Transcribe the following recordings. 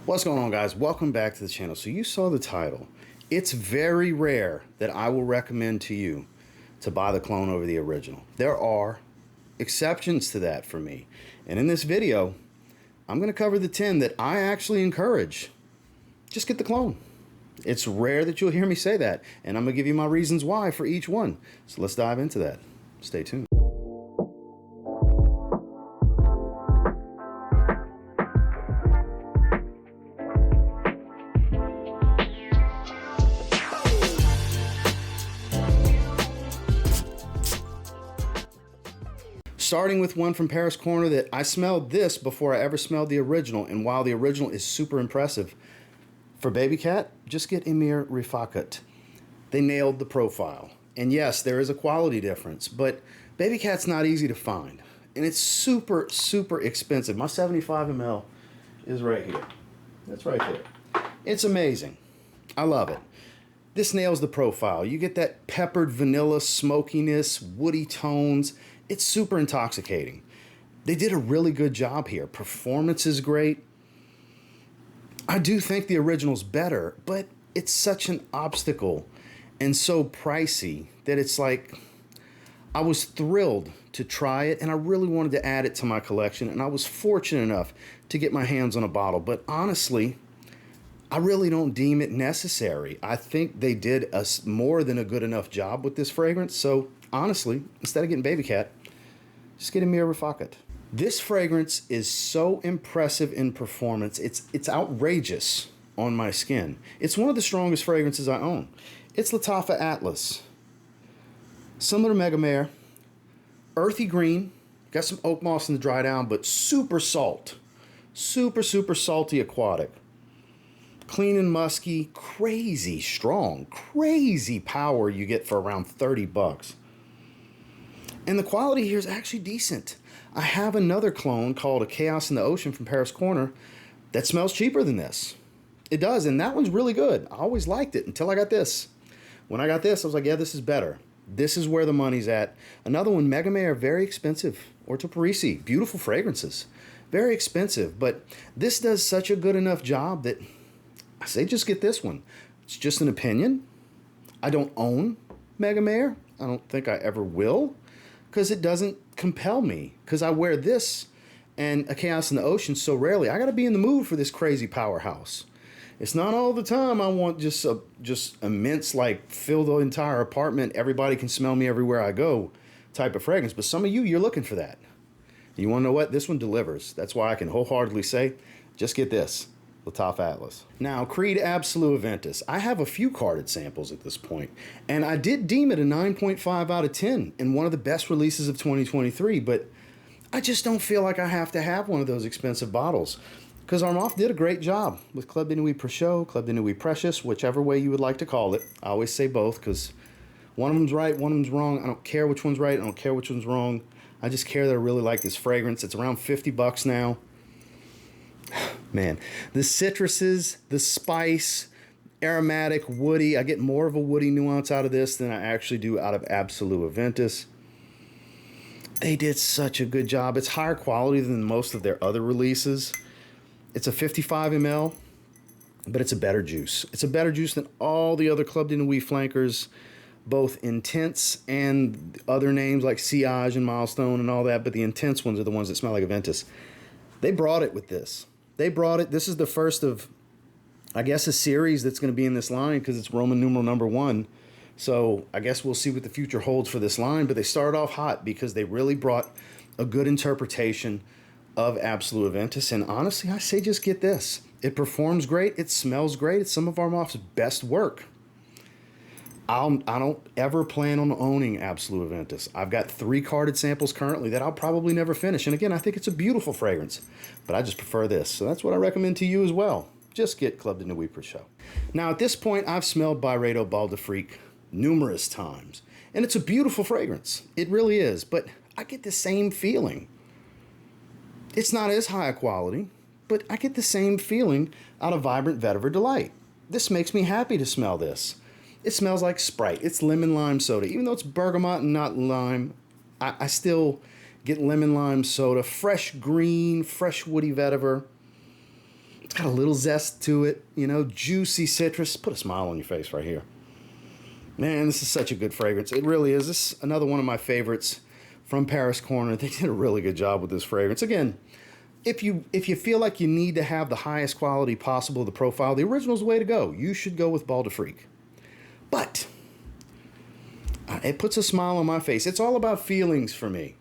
What's going on, guys? Welcome back to the channel. So you saw the title. It's very rare that I will recommend to you to buy the clone over the original. There are exceptions to that for me. And in this video, I'm going to cover the 10 that I actually encourage. Just get the clone. It's rare that you'll hear me say that. And I'm going to give you my reasons why for each one. So let's dive into that. Stay tuned. Starting with one from Paris Corner that I smelled this before I ever smelled the original, and while the original is super impressive, for Babycat, just get Emir Rifaaqat. They nailed the profile. And yes, there is a quality difference, but Babycat's not easy to find. And it's super, super expensive. My 75 ml is right here. That's right there. It's amazing. I love it. This nails the profile. You get that peppered vanilla smokiness, woody tones. It's super intoxicating. They did a really good job here. Performance is great. I do think the original's better, but it's such an obstacle and so pricey that it's like, I was thrilled to try it and I really wanted to add it to my collection, and I was fortunate enough to get my hands on a bottle. But honestly, I really don't deem it necessary. I think they did a more than a good enough job with this fragrance. So honestly, instead of getting Babycat, just get Emir Rifaaqat. This fragrance is so impressive in performance. It's outrageous on my skin. It's one of the strongest fragrances I own. It's Lattafa Atlas. Similar to Mega Mare. Earthy green. Got some oak moss in the dry down, but super salt. Super, super salty aquatic. Clean and musky, crazy strong, crazy power you get for around 30 bucks. And the quality here is actually decent. I have another clone called A Chaos in the Ocean from Paris Corner that smells cheaper than this. It does, and that one's really good. I always liked it until I got this. When I got this, I was like, yeah, this is better. This is where the money's at. Another one, Mega Mare, very expensive. Orto Parisi, beautiful fragrances. Very expensive, but this does such a good enough job that I say just get this one. It's just an opinion. I don't own Mega Mare. I don't think I ever will, because it doesn't compel me, because I wear this and A Chaos in the Ocean so rarely. I got to be in the mood for this crazy powerhouse. It's not all the time I want just immense, like, fill the entire apartment, everybody can smell me everywhere I go type of fragrance. But some of you, you're looking for that. You want to know what? This one delivers. That's why I can wholeheartedly say, just get this. Lattafa Atlas. Now, Creed Absolute Aventus. I have a few carded samples at this point, and I did deem it a 9.5 out of 10 and one of the best releases of 2023, but I just don't feel like I have to have one of those expensive bottles, because Armaf did a great job with Club de Nuit Precieux, Club de Nuit Precious, whichever way you would like to call it. I always say both, because one of them's right, one of them's wrong. I don't care which one's right, I don't care which one's wrong. I just care that I really like this fragrance. It's around 50 bucks now. Man, the citruses, the spice, aromatic, woody. I get more of a woody nuance out of this than I actually do out of Absolute Aventus. They did such a good job. It's higher quality than most of their other releases. It's a 55 ml, but it's a better juice. It's a better juice than all the other Club de Nuit flankers, both intense and other names like Sillage and Milestone and all that, but the intense ones are the ones that smell like Aventus. They brought it with this. They brought it. This is the first of, I guess, a series that's going to be in this line, because it's Roman numeral #1. So I guess we'll see what the future holds for this line. But they started off hot because they really brought a good interpretation of Absolute Aventus. And honestly, I say just get this. It performs great. It smells great. It's some of Armaf's best work. I don't ever plan on owning Absolute Aventus. I've got 3 carded samples currently that I'll probably never finish. And again, I think it's a beautiful fragrance, but I just prefer this. So that's what I recommend to you as well. Just get Club de Nuit Precieux. Now, at this point, I've smelled Byredo Baldafrique numerous times, and it's a beautiful fragrance. It really is, but I get the same feeling. It's not as high a quality, but I get the same feeling out of Vibrant Vetiver Delight. This makes me happy to smell this. It smells like Sprite. It's lemon lime soda. Even though it's bergamot and not lime, I still get lemon lime soda. Fresh green, fresh woody vetiver. got a little zest to it, you know, juicy citrus. Put a smile on your face right here. Man, this is such a good fragrance. It really is. This is another one of my favorites from Paris Corner. They did a really good job with this fragrance. Again, if you feel like you need to have the highest quality possible of the profile, the original is the way to go. You should go with Bal de Freak. But it puts a smile on my face. It's all about feelings for me.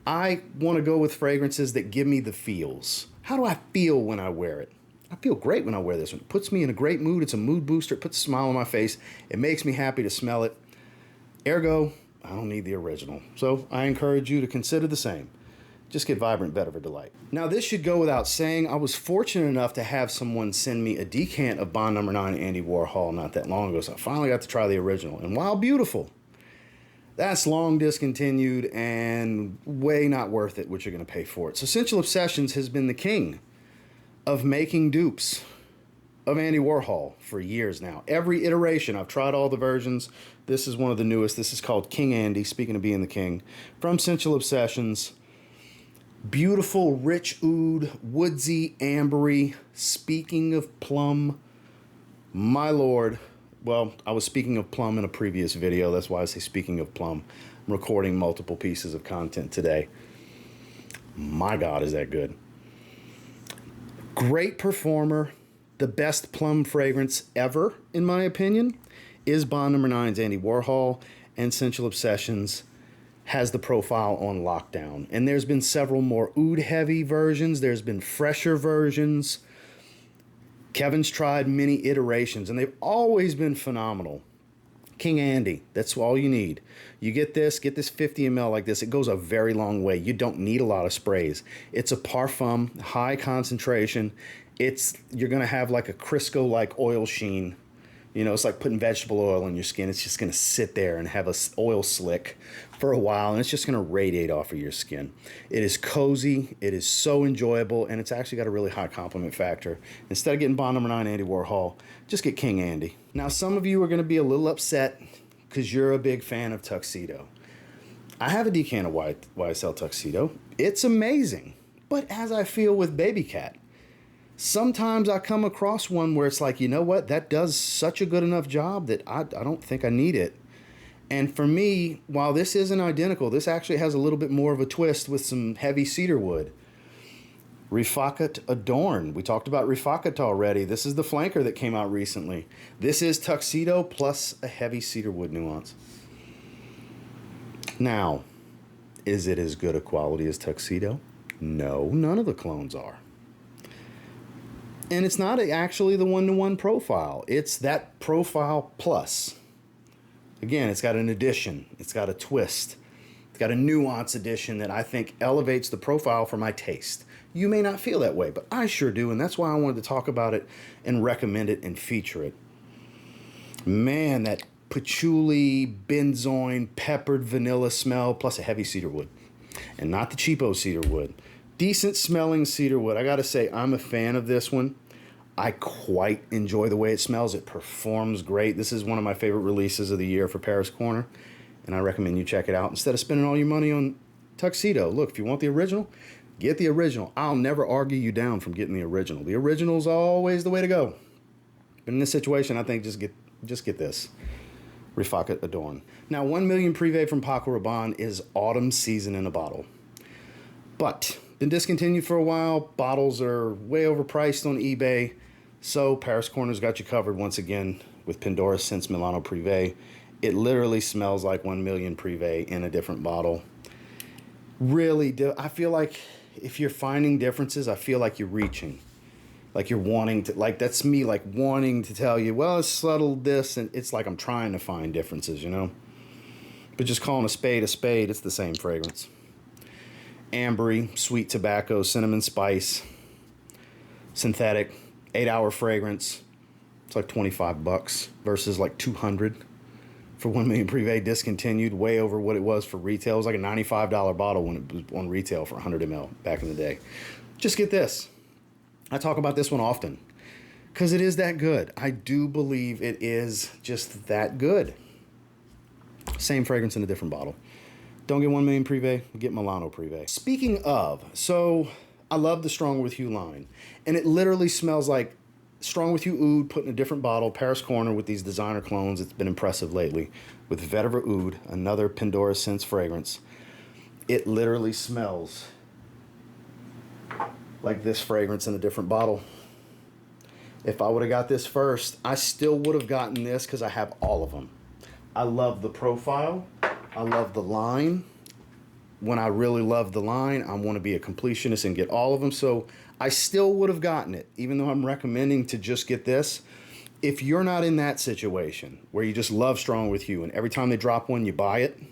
I want to go with fragrances that give me the feels. How do I feel when I wear it? I feel great when I wear this one. It puts me in a great mood. It's a mood booster. It puts a smile on my face. It makes me happy to smell it. Ergo, I don't need the original. So I encourage you to consider the same. Just get Vibrant Vetiver Delight. Now, this should go without saying. I was fortunate enough to have someone send me a decant of Bond No. 9 Andy Warhol not that long ago, so I finally got to try the original. And while beautiful, that's long discontinued and way not worth it what you're going to pay for it. So Scentual Obsessions has been the king of making dupes of Andy Warhol for years now. Every iteration, I've tried all the versions. This is one of the newest. This is called King Andy, speaking of being the king, from Scentual Obsessions. Beautiful, rich oud, woodsy, ambery. Speaking of plum, my lord. Well, I was speaking of plum in a previous video. That's why I say speaking of plum. I'm recording multiple pieces of content today. My God, is that good. Great performer. The best plum fragrance ever, in my opinion, is Bond No. 9's Andy Warhol, and Scentual Obsessions has the profile on lockdown. And there's been several more oud-heavy versions. There's been fresher versions. Kevin's tried many iterations, and they've always been phenomenal. King Andy, that's all you need. You get this 50 ml like this. It goes a very long way. You don't need a lot of sprays. It's a parfum, high concentration. You're going to have like a Crisco-like oil sheen. You know, it's like putting vegetable oil on your skin. It's just going to sit there and have a oil slick for a while, and it's just going to radiate off of your skin. It is cozy. It is so enjoyable, and it's actually got a really high compliment factor. Instead of getting Bond No. 9 Andy Warhol, just get King Andy. Now, some of you are going to be a little upset because you're a big fan of Tuxedo. I have a decant of YSL Tuxedo. It's amazing. But as I feel with Babycat, sometimes I come across one where it's like, you know what? That does such a good enough job that I don't think I need it. And for me, while this isn't identical, this actually has a little bit more of a twist with some heavy cedar wood. Rifaaqat Adorn. We talked about Rifaaqat already. This is the flanker that came out recently. This is Tuxedo plus a heavy cedar wood nuance. Now, is it as good a quality as Tuxedo? No, none of the clones are. And it's not actually the one-to-one profile. It's that profile plus. Again, it's got an addition. It's got a twist. It's got a nuance addition that I think elevates the profile for my taste. You may not feel that way, but I sure do, and that's why I wanted to talk about it and recommend it and feature it. Man, that patchouli, benzoin, peppered vanilla smell, plus a heavy cedar wood. And not the cheapo cedar wood. Decent smelling cedar wood. I gotta say, I'm a fan of this one. I quite enjoy the way it smells. It performs great. This is one of my favorite releases of the year for Paris Corner, and I recommend you check it out instead of spending all your money on Tuxedo. Look, if you want the original, get the original. I'll never argue you down from getting the original. The original is always the way to go. But in this situation, I think just get this. Rifaaqat Adorn. Now, 1 Million Prive from Paco Rabanne is autumn season in a bottle. But been discontinued for a while. Bottles are way overpriced on eBay. So Paris Corner's got you covered once again with Pendora Scents Milano Prive. It literally smells like 1 Million Prive in a different bottle. Really, I feel like if you're finding differences, I feel like you're reaching. Like you're wanting to, like that's me like wanting to tell you, well, it's subtle this, and it's like I'm trying to find differences, you know? But just calling a spade, it's the same fragrance. Ambery, sweet tobacco, cinnamon spice, synthetic, 8-hour fragrance. It's like $25 versus like $200 for 1 Million Prive discontinued, way over what it was for retail. It was like a $95 bottle when it was on retail for 100 ml back in the day. Just get this. I talk about this one often because it is that good. I do believe it is just that good. Same fragrance in a different bottle. Don't get 1 Million Prive, get Milano Prive. Speaking of, so I love the Strong With You line. And it literally smells like Strong With You Oud put in a different bottle, Paris Corner with these designer clones. It's been impressive lately. With Vetiver Oud, another Pendora Scents fragrance. It literally smells like this fragrance in a different bottle. If I would have got this first, I still would have gotten this because I have all of them. I love the profile. I love the line. When I really love the line, I want to be a completionist and get all of them. So I still would have gotten it, even though I'm recommending to just get this. If you're not in that situation where you just love Strong With You and every time they drop one, you buy it.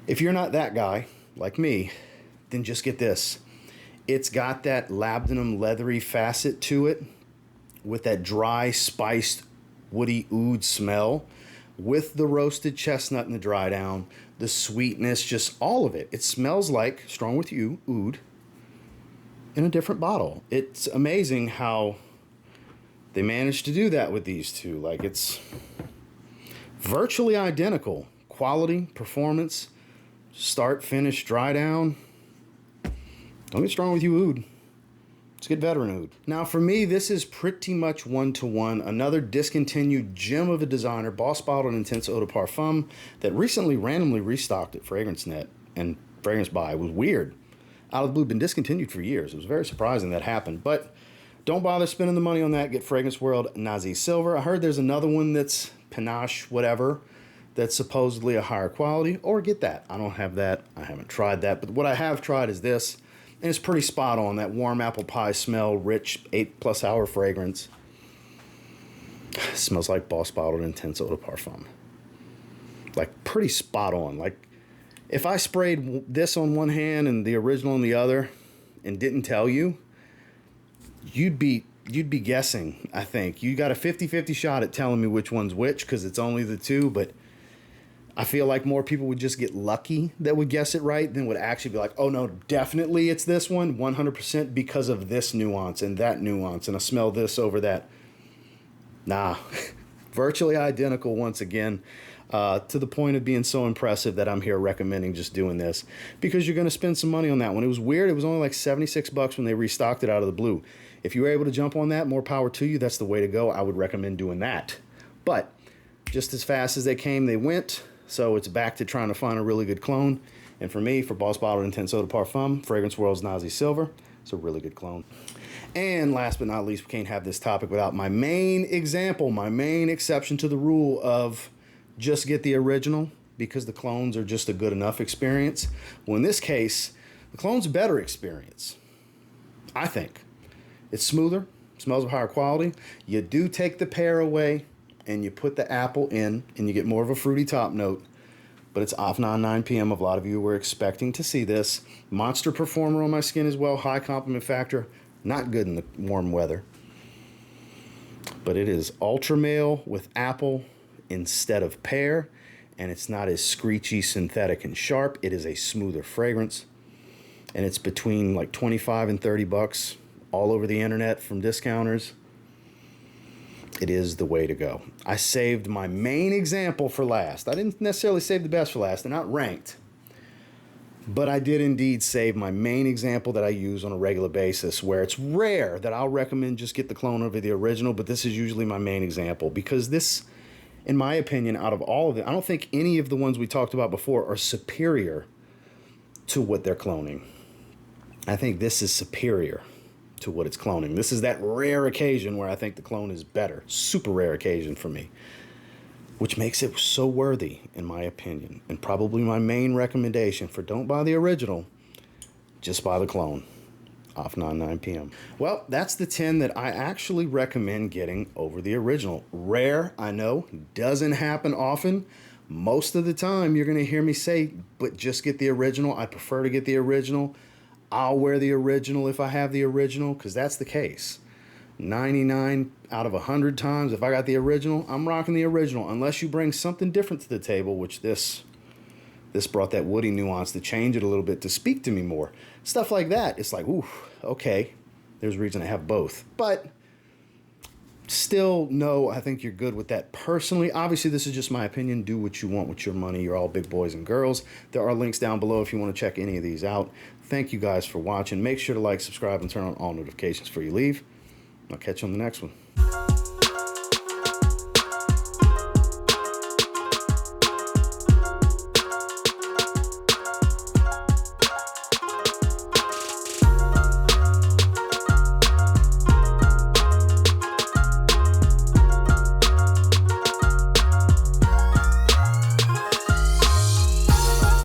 If you're not that guy, like me, then just get this. It's got that labdanum leathery facet to it with that dry, spiced, woody oud smell with the roasted chestnut in the dry down, the sweetness, just all of it. It smells like Strong With You oud in a different bottle. It's amazing how they managed to do that with these two. Like, it's virtually identical. Quality, performance, start, finish, dry down. Don't get Strong With You oud. Let's get Veteran oud. Now, for me, this is pretty much one-to-one. Another discontinued gem of a designer, Boss Bottled Intense Eau de Parfum, that recently randomly restocked at FragranceNet and Fragrance Buy. It was weird. Out of the blue, been discontinued for years. It was very surprising that happened. But don't bother spending the money on that. Get Fragrance World Nazih Silver. I heard there's another one that's Panache, whatever, that's supposedly a higher quality. Or get that. I don't have that. I haven't tried that. But what I have tried is this. And it's pretty spot on. That warm apple pie smell, rich 8+ hour fragrance. It smells like Boss Bottled Intense Eau de Parfum. Like, pretty spot on. Like, if I sprayed this on one hand and the original on the other and didn't tell you, you'd be guessing, I think. You got a 50-50 shot at telling me which one's which because it's only the two, but I feel like more people would just get lucky that would guess it right than would actually be like, oh no, definitely it's this one, 100% because of this nuance and that nuance, and I smell this over that. Nah, virtually identical once again, to the point of being so impressive that I'm here recommending just doing this because you're going to spend some money on that one. It was weird. It was only like $76 when they restocked it out of the blue. If you were able to jump on that, more power to you. That's the way to go. I would recommend doing that. But just as fast as they came, they went. So it's back to trying to find a really good clone. And for me, for Boss Bottled Intense Eau de Parfum, Fragrance World's Nazih Silver, it's a really good clone. And last but not least, we can't have this topic without my main example, my main exception to the rule of just get the original because the clones are just a good enough experience. Well, in this case, the clone's a better experience, I think. It's smoother, smells of higher quality. You do take the pear away and you put the apple in and you get more of a fruity top note. But it's Afnan 9 p.m. A lot of you were expecting to see this. Monster performer on my skin as well. High compliment factor. Not good in the warm weather. But it is ultra male with apple instead of pear. And it's not as screechy, synthetic, and sharp. It is a smoother fragrance. And it's between like 25 and 30 bucks all over the internet from discounters. It is the way to go. I saved my main example for last. I didn't necessarily save the best for last. They're not ranked. But I did indeed save my main example that I use on a regular basis, where it's rare that I'll recommend just get the clone over the original, but this is usually my main example because this, in my opinion, out of all of them, I don't think any of the ones we talked about before are superior to what they're cloning. I think this is superior to what it's cloning. This is that rare occasion where I think the clone is better. Super rare occasion for me, which makes it so worthy, in my opinion, and probably my main recommendation for don't buy the original, just buy the clone. Afnan 9 p.m. Well, that's the 10 that I actually recommend getting over the original. Rare, I know, doesn't happen often. Most of the time, you're going to hear me say, but just get the original. I prefer to get the original. I'll wear the original if I have the original, because that's the case. 99 out of 100 times, if I got the original, I'm rocking the original, unless you bring something different to the table, which this brought that woody nuance to change it a little bit, to speak to me more. Stuff like that, it's like, ooh, okay, there's reason to have both. But Still, no, I think you're good with that personally. Obviously, this is just my opinion. Do what you want with your money. You're all big boys and girls. There are links down below if you want to check any of these out. Thank you guys for watching. Make sure to like, subscribe, and turn on all notifications before you leave. I'll catch you on the next one.